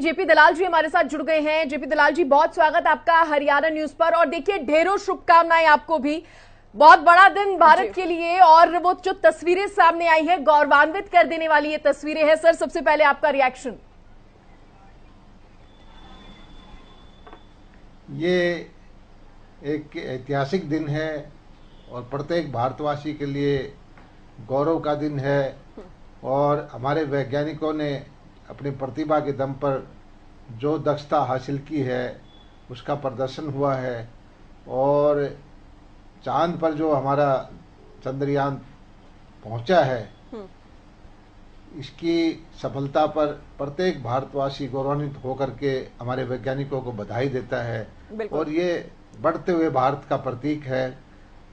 JP दलाल जी हमारे साथ जुड़ गए हैं। जेपी दलाल जी, बहुत स्वागत आपका हरियाणा न्यूज पर। और देखिए, ढेरों शुभकामनाएं आपको भी। बहुत बड़ा दिन भारत के लिए, और वो जो तस्वीरें सामने आई है, गौरवान्वित कर देने वाली ये तस्वीरें हैं। सर, सबसे पहले आपका रिएक्शन। ये एक ऐतिहासिक दिन है और प्रत्येक भारतवासी के लिए गौरव का दिन है। और हमारे वैज्ञानिकों ने अपनी प्रतिभा के दम पर जो दक्षता हासिल की है उसका प्रदर्शन हुआ है। और चांद पर जो हमारा चंद्रयान पहुंचा है, इसकी सफलता पर प्रत्येक भारतवासी गौरवान्वित होकर के हमारे वैज्ञानिकों को बधाई देता है। और ये बढ़ते हुए भारत का प्रतीक है।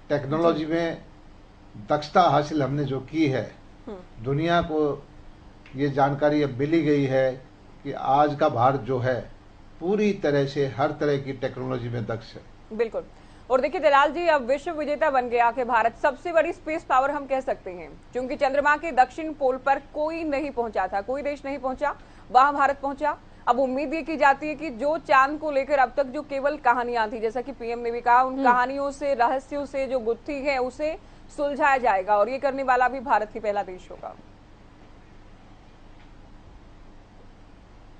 टेक्नोलॉजी में दक्षता हासिल हमने जो की है, दुनिया को ये जानकारी अब मिली गई है कि आज का भारत जो है पूरी तरह से हर तरह की टेक्नोलॉजी में दक्ष है। बिल्कुल। और देखिए दलाल जी, अब विश्व विजेता बन गया कि भारत सबसे बड़ी स्पेस पावर हम कह सकते हैं, क्योंकि चंद्रमा के दक्षिण पोल पर कोई नहीं पहुंचा था, कोई देश नहीं पहुंचा, वहां भारत पहुंचा। अब उम्मीद ये की जाती है कि जो चांद को लेकर अब तक जो केवल कहानियां थी, जैसा कि पीएम ने भी कहा, उन कहानियों से, रहस्यों से जो गुत्थी है उसे सुलझाया जाएगा, और ये करने वाला भी भारत ही पहला देश होगा।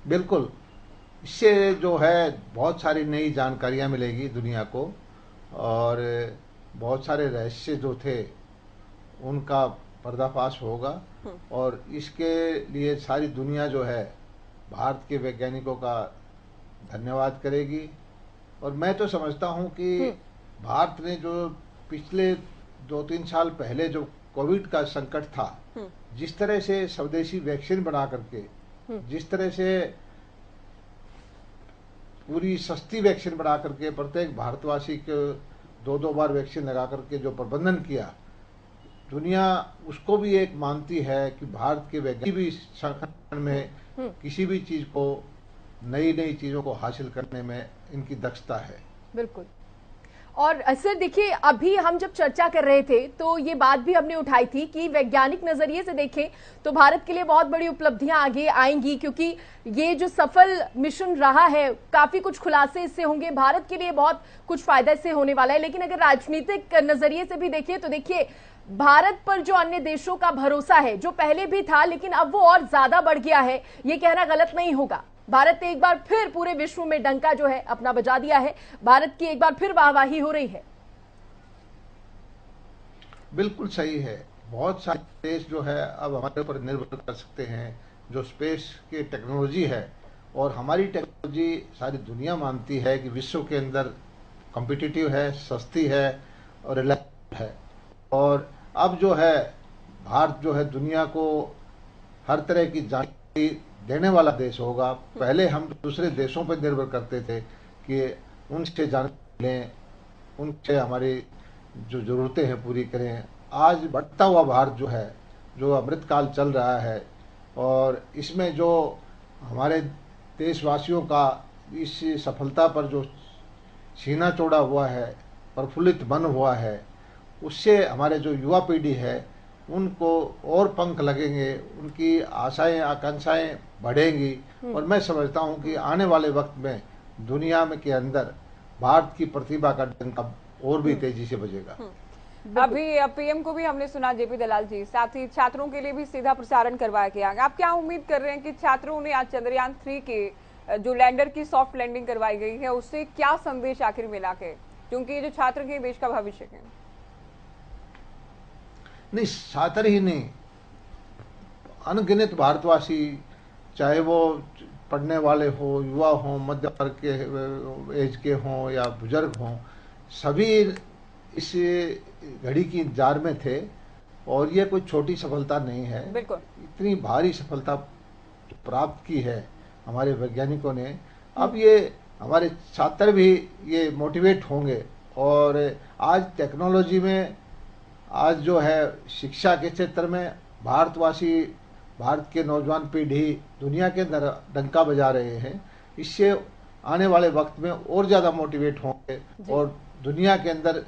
बिल्कुल, इससे जो है बहुत सारी नई जानकारियां मिलेगी दुनिया को, और बहुत सारे रहस्य जो थे उनका पर्दाफाश होगा। और इसके लिए सारी दुनिया जो है भारत के वैज्ञानिकों का धन्यवाद करेगी। और मैं तो समझता हूं कि भारत ने जो पिछले 2-3 साल पहले जो कोविड का संकट था, जिस तरह से स्वदेशी वैक्सीन बना करके, जिस तरह से पूरी सस्ती वैक्सीन बना करके प्रत्येक भारतवासी को 2-2 बार वैक्सीन लगा करके जो प्रबंधन किया, दुनिया उसको भी एक मानती है कि भारत के वैज्ञानिक भी संगठन में किसी भी चीज को, नई नई चीजों को हासिल करने में इनकी दक्षता है। बिल्कुल। और सर देखिए, अभी हम जब चर्चा कर रहे थे तो ये बात भी हमने उठाई थी कि वैज्ञानिक नजरिए से देखें तो भारत के लिए बहुत बड़ी उपलब्धियां आगे आएंगी, क्योंकि ये जो सफल मिशन रहा है, काफी कुछ खुलासे इससे होंगे, भारत के लिए बहुत कुछ फायदा इससे होने वाला है। लेकिन अगर राजनीतिक नजरिए से भी देखें तो देखिए, भारत पर जो अन्य देशों का भरोसा है, जो पहले भी था लेकिन अब वो और ज्यादा बढ़ गया है, ये कहना गलत नहीं होगा। भारत ने एक बार फिर पूरे विश्व में डंका जो है अपना बजा दिया है। भारत की एक बार फिर वाहवाही हो रही है। बिल्कुल सही है। बहुत सारे देश जो है अब हमारे ऊपर निर्भर कर सकते हैं, जो स्पेस की टेक्नोलॉजी है। और हमारी टेक्नोलॉजी सारी दुनिया मानती है कि विश्व के अंदर कॉम्पिटिटिव है, सस्ती है और रिलायबल है। और अब जो है भारत जो है दुनिया को हर तरह की जानकारी देने वाला देश होगा। पहले हम दूसरे देशों पर निर्भर करते थे कि उनसे जानकारी लें, उनसे हमारी जो जरूरतें हैं पूरी करें। आज बढ़ता हुआ भारत जो है, जो अमृतकाल चल रहा है, और इसमें जो हमारे देशवासियों का इस सफलता पर जो सीना चौड़ा हुआ है, प्रफुल्लित मन हुआ है, उससे हमारे जो युवा पीढ़ी है उनको और पंख लगेंगे, उनकी आशाएं आकांक्षाएं बढ़ेंगी। और मैं समझता हूं कि आने वाले वक्त में दुनिया में के अंदर भारत की प्रतिभा का डंका और भी तेजी से बजेगा। अभी पीएम को भी हमने सुना, जेपी दलाल जी, साथ ही छात्रों के लिए भी सीधा प्रसारण करवाया गया। आप क्या उम्मीद कर रहे हैं कि छात्रों ने आज चंद्रयान 3 के जो लैंडर की सॉफ्ट लैंडिंग करवाई गई है, उससे क्या संदेश आखिर मिला के, क्योंकि ये जो छात्र के देश का भविष्य है? नहीं, छात्र ही नहीं, अनगिनत भारतवासी, चाहे वो पढ़ने वाले हो, युवा हो, मध्य वर्ग के एज के हों या बुजुर्ग हों, सभी इस घड़ी की इंतजार में थे। और ये कोई छोटी सफलता नहीं है। बिल्कुल। इतनी भारी सफलता प्राप्त की है हमारे वैज्ञानिकों ने। अब ये हमारे छात्र भी ये मोटिवेट होंगे। और आज टेक्नोलॉजी में, आज जो है शिक्षा के क्षेत्र में भारतवासी, भारत के नौजवान पीढ़ी दुनिया के अंदर डंका बजा रहे हैं। इससे आने वाले वक्त में और ज़्यादा मोटिवेट होंगे और दुनिया के अंदर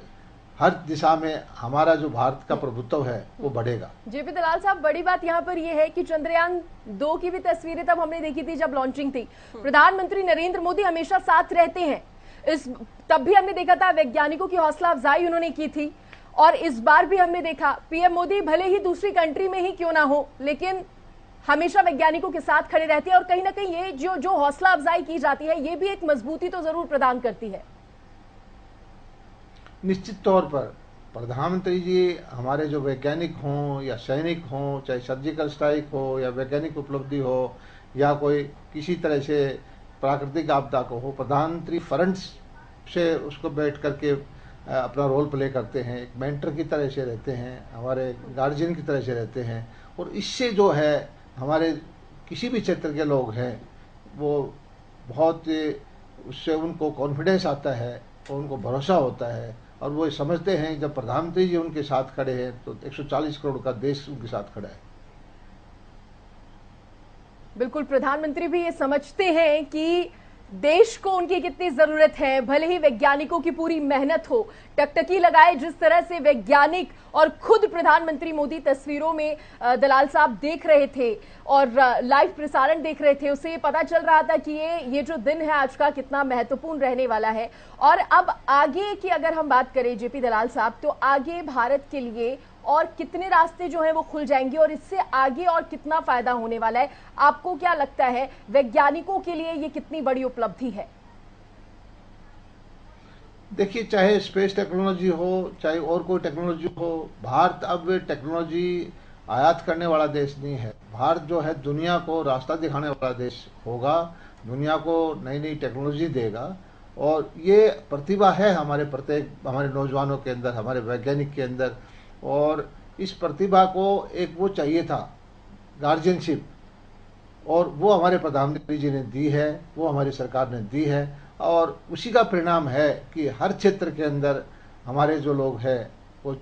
हर दिशा में हमारा जो भारत का प्रभुत्व है वो बढ़ेगा। जेपी दलाल साहब, बड़ी बात यहाँ पर यह है कि चंद्रयान 2 की भी तस्वीरें तब हमने देखी थी जब लॉन्चिंग थी। प्रधानमंत्री नरेंद्र मोदी हमेशा साथ रहते हैं। तब भी हमने देखा था वैज्ञानिकों की हौसला अफजाई उन्होंने की थी, और इस बार भी हमने देखा पीएम मोदी भले ही दूसरी कंट्री में ही क्यों ना हो, लेकिन हमेशा वैज्ञानिकों के साथ खड़े रहते हैं। और कहीं ना कहीं ये जो हौसला अफजाई की जाती है, ये भी एक मजबूती तो जरूर प्रदान करती है। निश्चित तौर पर प्रधानमंत्री जी हमारे जो वैज्ञानिक हों या सैनिक हों, चाहे सर्जिकल स्ट्राइक हो या वैज्ञानिक उपलब्धि हो या कोई किसी तरह से प्राकृतिक आपदा को हो, प्रधानमंत्री फ्रंट से उसको बैठ करके अपना रोल प्ले करते हैं। एक मेंटर की तरह से रहते हैं, हमारे गार्जियन की तरह से रहते हैं, और इससे जो है हमारे किसी भी क्षेत्र के लोग हैं वो बहुत, उससे उनको कॉन्फिडेंस आता है और उनको भरोसा होता है, और वो समझते हैं जब प्रधानमंत्री जी उनके साथ खड़े हैं तो 140 करोड़ का देश उनके साथ खड़ा है। बिल्कुल, प्रधानमंत्री भी ये समझते हैं कि देश को उनकी कितनी जरूरत है। भले ही वैज्ञानिकों की पूरी मेहनत हो, टकटकी लगाए जिस तरह से वैज्ञानिक और खुद प्रधानमंत्री मोदी तस्वीरों में दलाल साहब देख रहे थे और लाइव प्रसारण देख रहे थे, उससे ये पता चल रहा था कि ये जो दिन है आज का कितना महत्वपूर्ण रहने वाला है। और अब आगे की अगर हम बात करें जेपी दलाल साहब, तो आगे भारत के लिए और कितने रास्ते जो हैं वो खुल जाएंगे और इससे आगे और कितना फायदा होने वाला है? आपको क्या लगता है, वैज्ञानिकों के लिए ये कितनी बड़ी उपलब्धि है? देखिए, चाहे स्पेस टेक्नोलॉजी हो, चाहे और कोई टेक्नोलॉजी हो, भारत अब टेक्नोलॉजी आयात करने वाला देश नहीं है। भारत जो है दुनिया को रास्ता दिखाने वाला देश होगा, दुनिया को नई नई टेक्नोलॉजी देगा, और ये प्रतिभा है हमारे नौजवानों के अंदर, हमारे वैज्ञानिक के अंदर। और इस प्रतिभा को एक वो चाहिए था गार्जियनशिप, और वो हमारे प्रधानमंत्री जी ने दी है, वो हमारी सरकार ने दी है, और उसी का परिणाम है कि हर क्षेत्र के अंदर हमारे जो लोग हैं वो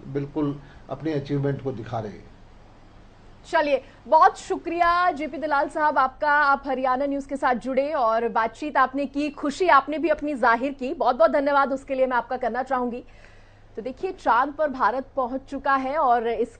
बिल्कुल अपनी अचीवमेंट को दिखा रहे हैं। चलिए, बहुत शुक्रिया जेपी दलाल साहब आपका। आप हरियाणा न्यूज के साथ जुड़े और बातचीत आपने की, खुशी आपने भी अपनी जाहिर की, बहुत बहुत धन्यवाद उसके लिए मैं आपका करना चाहूंगी। तो देखिए, चांद पर भारत पहुंच चुका है और इस